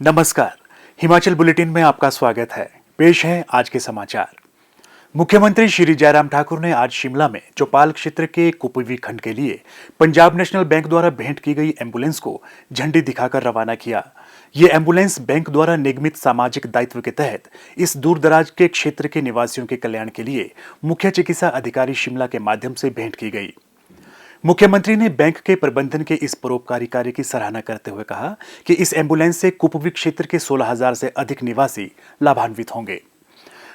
नमस्कार। हिमाचल बुलेटिन में आपका स्वागत है। पेश है आज के समाचार। मुख्यमंत्री श्री जयराम ठाकुर ने आज शिमला में चौपाल क्षेत्र के कुपवी खंड के लिए पंजाब नेशनल बैंक द्वारा भेंट की गई एम्बुलेंस को झंडी दिखाकर रवाना किया। ये एम्बुलेंस बैंक द्वारा निगमित सामाजिक दायित्व के तहत इस दूरदराज के क्षेत्र के निवासियों के कल्याण के लिए मुख्य चिकित्सा अधिकारी शिमला के माध्यम से भेंट की गई। मुख्यमंत्री ने बैंक के प्रबंधन के इस परोपकारी कार्य की सराहना करते हुए कहा कि इस एम्बुलेंस से कुपवी क्षेत्र के 16,000 से अधिक निवासी लाभान्वित होंगे।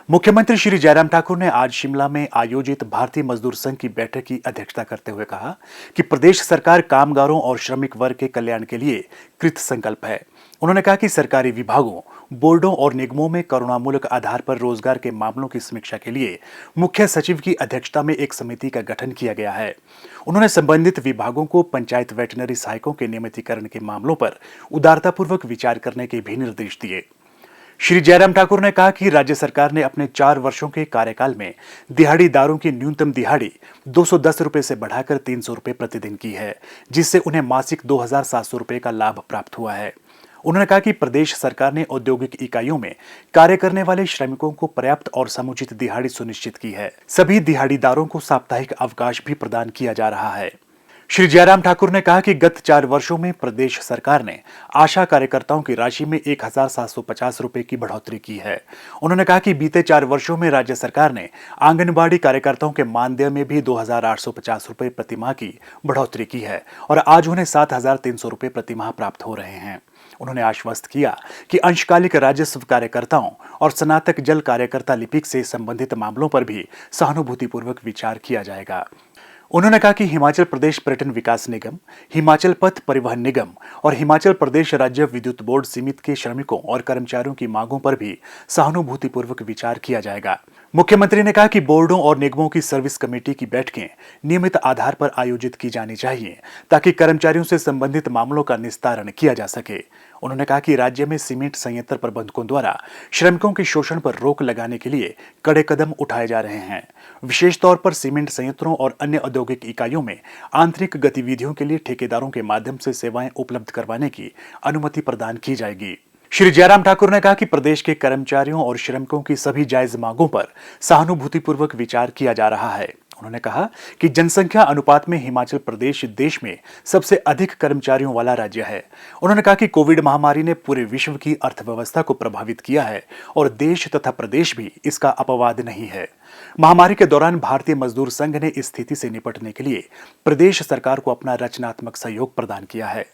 मुख्यमंत्री श्री जयराम ठाकुर ने आज शिमला में आयोजित भारतीय मजदूर संघ की बैठक की अध्यक्षता करते हुए कहा कि प्रदेश सरकार कामगारों और श्रमिक वर्ग के कल्याण के लिए कृत संकल्प है। उन्होंने कहा कि सरकारी विभागों, बोर्डों और निगमों में करुणामूलक आधार पर रोजगार के मामलों की समीक्षा के लिए मुख्य सचिव की अध्यक्षता में एक समिति का गठन किया गया है। उन्होंने संबंधित विभागों को पंचायत वेटनरी सहायकों के नियमितीकरण के मामलों पर उदारतापूर्वक विचार करने के भी निर्देश दिए। श्री जयराम ठाकुर ने कहा कि राज्य सरकार ने अपने 4 वर्षों के कार्यकाल में दिहाड़ीदारों की न्यूनतम दिहाड़ी 210 रुपए से बढ़ाकर 300 रुपए प्रतिदिन की है, जिससे उन्हें मासिक 2,700 रुपए का लाभ प्राप्त हुआ है। उन्होंने कहा कि प्रदेश सरकार ने औद्योगिक इकाइयों में कार्य करने वाले श्रमिकों को पर्याप्त और समुचित दिहाड़ी सुनिश्चित की है। सभी दिहाड़ीदारों को साप्ताहिक अवकाश भी प्रदान किया जा रहा है। श्री जयराम ठाकुर ने कहा कि गत 4 वर्षों में प्रदेश सरकार ने आशा कार्यकर्ताओं की राशि में 1,750 रुपए की बढ़ोतरी की है। उन्होंने कहा कि बीते 4 वर्षों में राज्य सरकार ने आंगनबाड़ी कार्यकर्ताओं के मानदेय में भी 2,850 रुपए प्रतिमाह की बढ़ोतरी की है और आज उन्हें 7,300 रुपए प्रतिमाह प्राप्त हो रहे हैं। उन्होंने आश्वस्त किया कि अंशकालिक राजस्व कार्यकर्ताओं और स्नातक जल कार्यकर्ता लिपिक से संबंधित मामलों पर भी सहानुभूतिपूर्वक विचार किया जाएगा। उन्होंने कहा कि हिमाचल प्रदेश पर्यटन विकास निगम, हिमाचल पथ परिवहन निगम और हिमाचल प्रदेश राज्य विद्युत बोर्ड सीमित के श्रमिकों और कर्मचारियों की मांगों पर भी सहानुभूतिपूर्वक विचार किया जाएगा। मुख्यमंत्री ने कहा कि बोर्डों और निगमों की सर्विस कमेटी की बैठकें नियमित आधार पर आयोजित की जानी चाहिए ताकि कर्मचारियों से संबंधित मामलों का निस्तारण किया जा सके। उन्होंने कहा कि राज्य में सीमेंट संयंत्र प्रबंधकों द्वारा श्रमिकों के शोषण पर रोक लगाने के लिए कड़े कदम उठाए जा रहे हैं। विशेष तौर पर सीमेंट संयंत्रों और अन्य औद्योगिक इकाइयों में आंतरिक गतिविधियों के लिए ठेकेदारों के माध्यम से सेवाएं उपलब्ध करवाने की अनुमति प्रदान की जाएगी। श्री जयराम ठाकुर ने कहा कि प्रदेश के कर्मचारियों और श्रमिकों की सभी जायज मांगों पर सहानुभूतिपूर्वक विचार किया जा रहा है। उन्होंने कहा कि जनसंख्या अनुपात में हिमाचल प्रदेश देश में सबसे अधिक कर्मचारियों वाला राज्य है। उन्होंने कहा कि कोविड महामारी ने पूरे विश्व की अर्थव्यवस्था को प्रभावित किया है और देश तथा प्रदेश भी इसका अपवाद नहीं है। महामारी के दौरान भारतीय मजदूर संघ ने इस स्थिति से निपटने के लिए प्रदेश सरकार को अपना रचनात्मक सहयोग प्रदान किया है।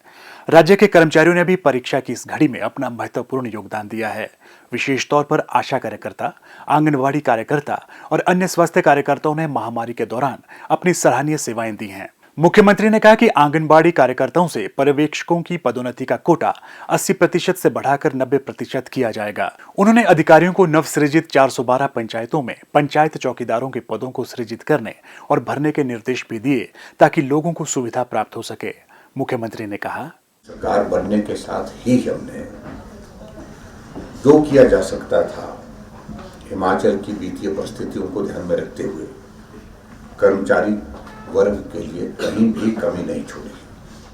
राज्य के कर्मचारियों ने भी परीक्षा की इस घड़ी में अपना महत्वपूर्ण योगदान दिया है। विशेष तौर पर आशा कार्यकर्ता, आंगनबाड़ी कार्यकर्ता और अन्य स्वास्थ्य कार्यकर्ताओं ने महामारी के दौरान अपनी सराहनीय सेवाएं दी हैं। मुख्यमंत्री ने कहा कि आंगनबाड़ी कार्यकर्ताओं से पर्यवेक्षकों की पदोन्नति का कोटा 80% से बढ़ाकर 90% किया जाएगा। उन्होंने अधिकारियों को नवसृजित 412 पंचायतों में पंचायत चौकीदारों के पदों को सृजित करने और भरने के निर्देश भी दिए ताकि लोगों को सुविधा प्राप्त हो सके। मुख्यमंत्री ने कहा, सरकार बनने के साथ ही हमने जो किया जा सकता था हिमाचल की वित्तीय परिस्थितियों को ध्यान में रखते हुए कर्मचारी वर्ग के लिए कहीं भी कमी नहीं छोड़ी।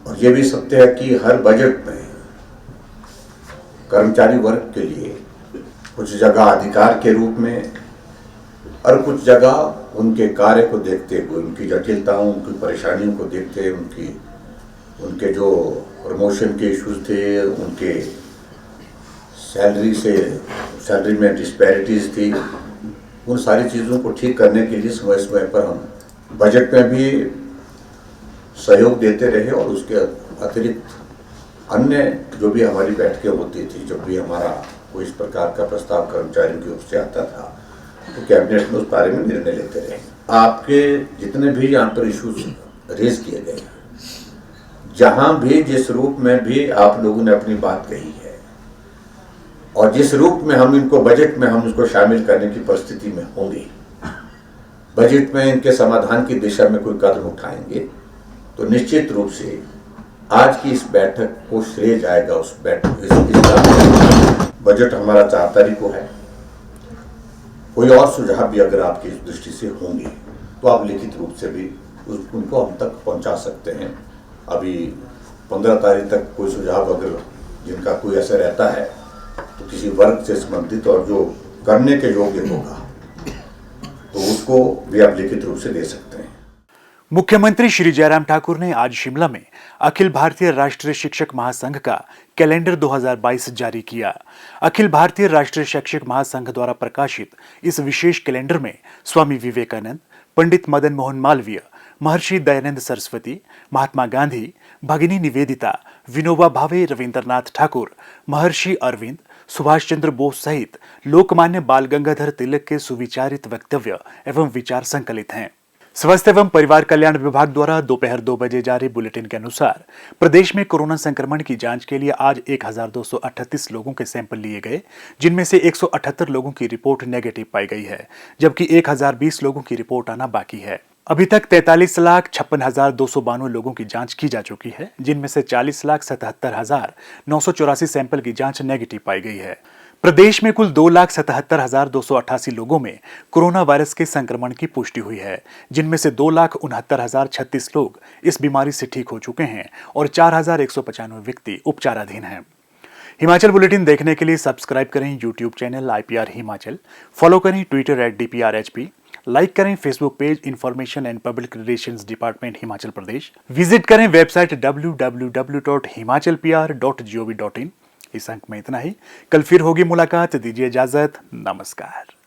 और ये भी सत्य है कि हर बजट में कर्मचारी वर्ग के लिए कुछ जगह अधिकार के रूप में और कुछ जगह उनके कार्य को देखते हुए, उनकी जटिलताओं, उनकी परेशानियों को देखते हुए, उनके जो प्रमोशन के इश्यूज थे, उनके सैलरी में डिस्पैरिटीज थी, उन सारी चीज़ों को ठीक करने के लिए समय समय पर हम बजट में भी सहयोग देते रहे और उसके अतिरिक्त अन्य जो भी हमारी बैठकें होती थी, जब भी हमारा कोई इस प्रकार का प्रस्ताव कर्मचारियों की ओर से आता था तो कैबिनेट में उस बारे में निर्णय लेते रहे। आपके जितने भी यहाँ पर इश्यूज रेज किए गए, जहाँ भी जिस रूप में भी आप लोगों ने अपनी बात कही है और जिस रूप में हम इनको बजट में हम इसको शामिल करने की परिस्थिति में होंगे, बजट में इनके समाधान की दिशा में कोई कदम उठाएंगे तो निश्चित रूप से आज की इस बैठक को श्रेय जाएगा उस बैठक। बजट हमारा 4 तारीख को है। कोई और सुझाव भी अगर आपकी दृष्टि से होंगे तो आप लिखित रूप से भी उनको हम तक पहुंचा सकते हैं। अभी 15 तारीख तक कोई सुझाव अगर जिनका कोई असर रहता है तो किसी वर्ग से संबंधित और जो करने के योग्य होगा तो उसको भी आप लिखित रूप से दे सकते हैं। मुख्यमंत्री श्री जयराम ठाकुर ने आज शिमला में अखिल भारतीय राष्ट्रीय शिक्षक महासंघ का कैलेंडर 2022 जारी किया। अखिल भारतीय राष्ट्रीय शिक्षक महासंघ द्वारा प्रकाशित इस विशेष कैलेंडर में स्वामी विवेकानंद, पंडित मदन मोहन मालवीय, महर्षि दयानंद सरस्वती, महात्मा गांधी, भगिनी निवेदिता, विनोबा भावे, रविंद्रनाथ ठाकुर, महर्षि अरविंद, सुभाष चंद्र बोस सहित लोकमान्य बाल गंगाधर तिलक के सुविचारित वक्तव्य एवं विचार संकलित हैं। स्वास्थ्य एवं परिवार कल्याण विभाग द्वारा दोपहर 2 बजे जारी बुलेटिन के अनुसार प्रदेश में कोरोना संक्रमण की जांच के लिए आज 1238 लोगों के सैंपल लिए गए, जिनमें से 178 लोगों की रिपोर्ट नेगेटिव पाई गई है, जबकि 1020 लोगों की रिपोर्ट आना बाकी है। अभी तक 43,56,292 लोगों की जांच की जा चुकी है, जिनमें से 40,77,984 सैंपल की जांच नेगेटिव पाई गई है। प्रदेश में कुल 2,77,288 लोगों में कोरोना वायरस के संक्रमण की पुष्टि हुई है, जिनमें से 2,69,036 लोग इस बीमारी से ठीक हो चुके हैं और 4,195 व्यक्ति उपचाराधीन हैं। हिमाचल बुलेटिन देखने के लिए सब्सक्राइब करें YouTube channel IPR Himachal, follow करें ट्विटर @DPRHP, लाइक करें Facebook page information and public relations department Himachal Pradesh, visit करें वेबसाइट www.himachalpr.gov.in। इस अंक में इतना ही। कल फिर होगी मुलाकात, दीजिए इजाजत, नमस्कार।